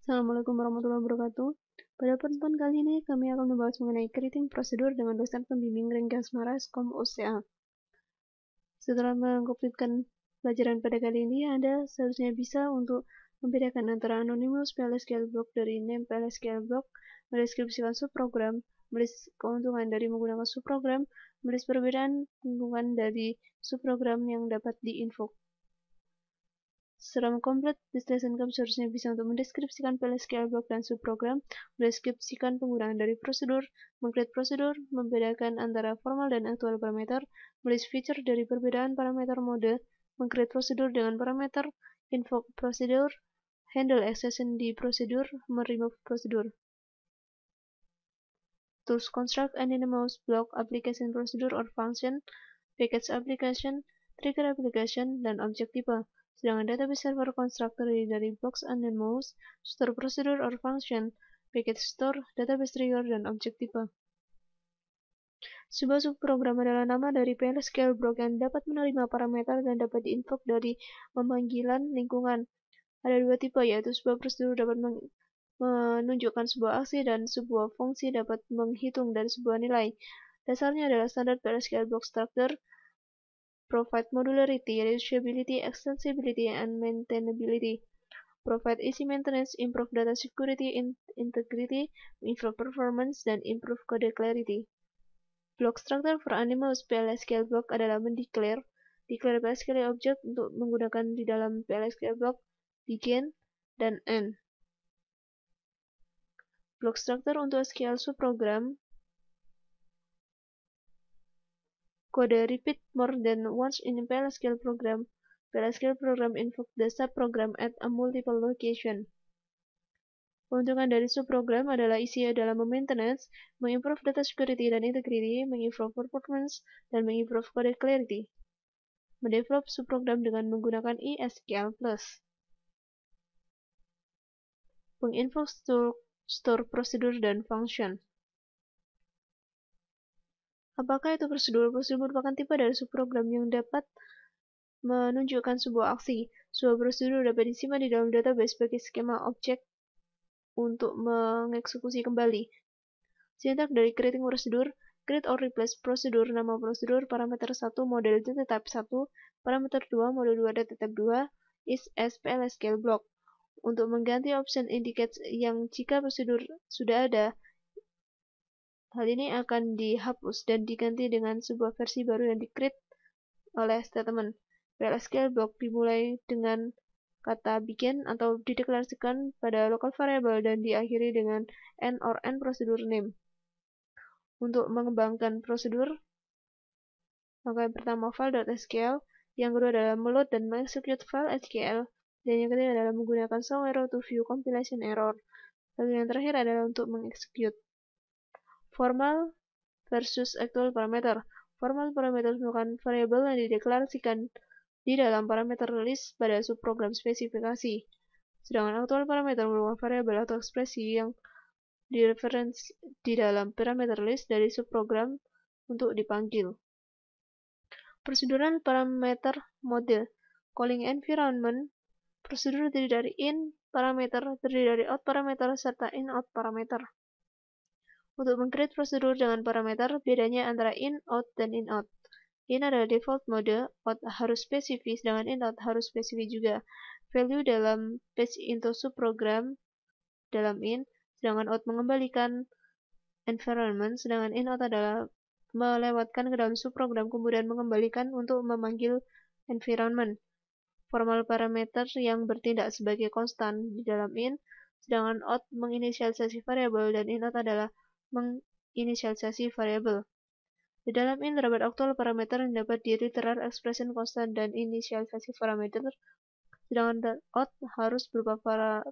Assalamualaikum warahmatullahi wabarakatuh. Pada pertemuan kali ini, kami akan membahas mengenai creating prosedur dengan dosen pembimbing Rengga Asmara Skom OCA. Setelah mengkompletkan pelajaran pada kali ini, Anda seharusnya bisa untuk membedakan antara anonymous PLSQL block dari name PLSQL block, mendeskripsikan subprogram, menulis keuntungan dari menggunakan subprogram, menulis perbedaan lingkungan dari subprogram yang dapat diinvoke. Setelah komplit, discussion kamu seharusnya bisa untuk mendeskripsikan PLSQL block dan subprogram, mendeskripsikan penggunaan dari prosedur, mengcreate prosedur, membedakan antara formal dan aktual parameter, menulis feature dari perbedaan parameter mode, mengcreate prosedur dengan parameter, invoke prosedur, handle exception di prosedur, remove prosedur. Tools construct anonymous block application procedure or function, package application, trigger application, dan object type. Sedangkan database server construct terdiri dari blocks anonymous, store procedure or function, package store, database trigger, dan object type. Sebuah subprogram adalah nama dari PLSQL block yang dapat menerima parameter dan dapat diinvoke dari pemanggilan lingkungan. Ada dua tipe, yaitu sebuah prosedur dapat menunjukkan sebuah aksi dan sebuah fungsi dapat menghitung dari sebuah nilai. Dasarnya adalah standar PLSQL block structure, provide modularity, reusability, extensibility, and maintainability. Provide easy maintenance, improve data security, integrity, improve performance, dan improve code clarity. Block structure for anonymous PLSQL block adalah declare PLSQL object untuk menggunakan di dalam PLSQL block, begin, dan end. Block structure untuk SQL subprogram, kode repeat more than once in a PLSQL program. PLSQL program invoke the subprogram at a multiple location. Keuntungan dari subprogram adalah isi dalam maintenance, mengimprove data security dan integrity, mengimprove performance, dan mengimprove code clarity. Mendevelop subprogram dengan menggunakan ESQL+. Menginvoke store prosedur dan function. Apakah itu prosedur? Prosedur merupakan tipe dari subprogram yang dapat menunjukkan sebuah aksi. Sebuah prosedur dapat disimpan di dalam database sebagai skema objek untuk mengeksekusi kembali. Sintak dari creating prosedur, create or replace prosedur, nama prosedur, parameter 1, model data type 1, parameter 2, mode 2, data type 2, is as PLSQL block. Untuk mengganti option indicates yang jika prosedur sudah ada, hal ini akan dihapus dan diganti dengan sebuah versi baru yang di-create oleh statement. PLSQL block dimulai dengan kata begin atau dideklarasikan pada local variable dan diakhiri dengan n or n prosedur name. Untuk mengembangkan prosedur, maka yang pertama file.sql, yang kedua adalah meload dan mengexecute file SQL, dan yang ketiga adalah menggunakan show error to view compilation error. Lalu yang terakhir adalah untuk mengexecute. Formal versus actual parameter. Formal parameter merupakan variabel yang dideklarasikan di dalam parameter list pada subprogram spesifikasi. Sedangkan actual parameter merupakan variabel atau ekspresi yang direferensi di dalam parameter list dari subprogram untuk dipanggil. Prosedural parameter model. Calling environment. Prosedur terdiri dari in parameter, terdiri dari out parameter, serta in out parameter. Untuk meng-create prosedur dengan parameter, bedanya antara in, out, dan in out. In adalah default mode, out harus spesifik, sedangkan in out harus spesifik juga. Value dalam page into subprogram dalam in, sedangkan out mengembalikan environment, sedangkan in out adalah melewatkan ke dalam subprogram kemudian mengembalikan untuk memanggil environment. Formal parameter yang bertindak sebagai konstan di dalam in, sedangkan out menginisialisasi variabel dan in out adalah menginisialisasi variabel. Di dalam in terdapat aktual parameter yang dapat diliteral expression konstan dan inisialisasi parameter, sedangkan out harus berupa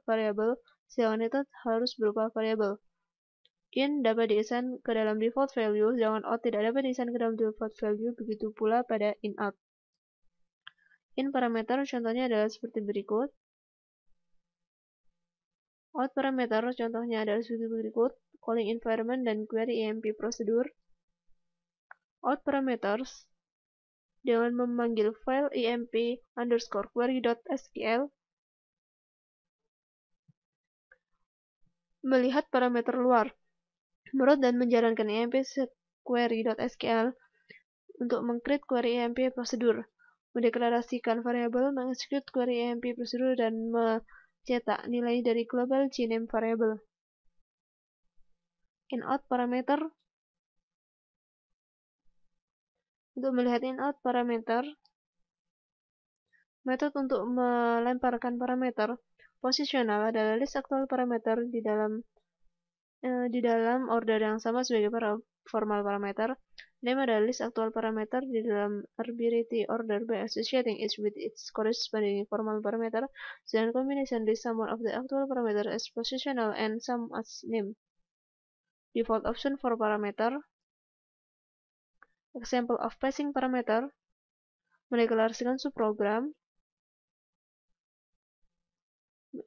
variabel, sedangkan out harus berupa variabel. In dapat diassign ke dalam default value, sedangkan out tidak dapat diassign ke dalam default value, begitu pula pada in out. In parameter contohnya adalah seperti berikut. Out parameter contohnya adalah seperti berikut. Calling environment dan query EMP prosedur. Out parameters dengan memanggil file emp_query.sql. melihat parameter luar, merut dan menjalankan EMP query.sql untuk meng-create query EMP prosedur, mendeklarasikan variabel, mengeksekut query EMP prosedur, dan mencetak nilai dari global gname variable. In-out parameter. Untuk melihat in-out parameter, metode untuk melemparkan parameter posisional adalah list aktual parameter di dalam order yang sama sebagai formal parameter. Name adalah list aktual parameter di dalam arbitrary order by associating each with its corresponding formal parameter. Then combination list some of the actual parameter as positional and some as name. Default option for parameter. Example of passing parameter. Mendeklarasikan subprogram.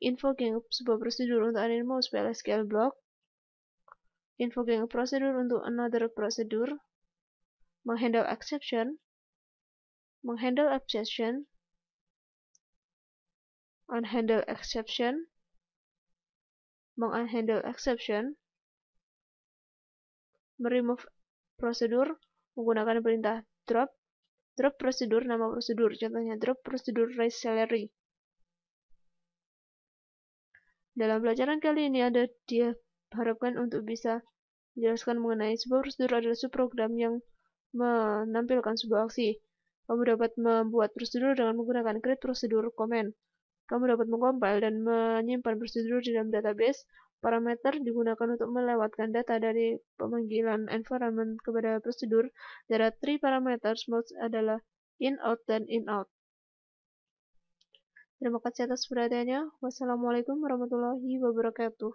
Invoking sebuah prosedur untuk animo SQL block. Invoking a prosedur untuk another prosedur. Menghandle exception. Menghandle exception. Unhandle exception. Meng-unhandle exception. Meremove prosedur menggunakan perintah drop. Drop prosedur nama prosedur, contohnya drop prosedur raise salary. Dalam pelajaran kali ini diharapkan untuk bisa menjelaskan mengenai sebuah prosedur adalah subprogram yang menampilkan sebuah aksi. Kamu dapat membuat prosedur dengan menggunakan create prosedur command. Kamu dapat mengcompile dan menyimpan prosedur di dalam database. Parameter digunakan untuk melewatkan data dari pemanggilan environment kepada prosedur. There are 3 parameters, modes adalah in, out, dan in, out. Terima kasih atas perhatiannya. Wassalamualaikum warahmatullahi wabarakatuh.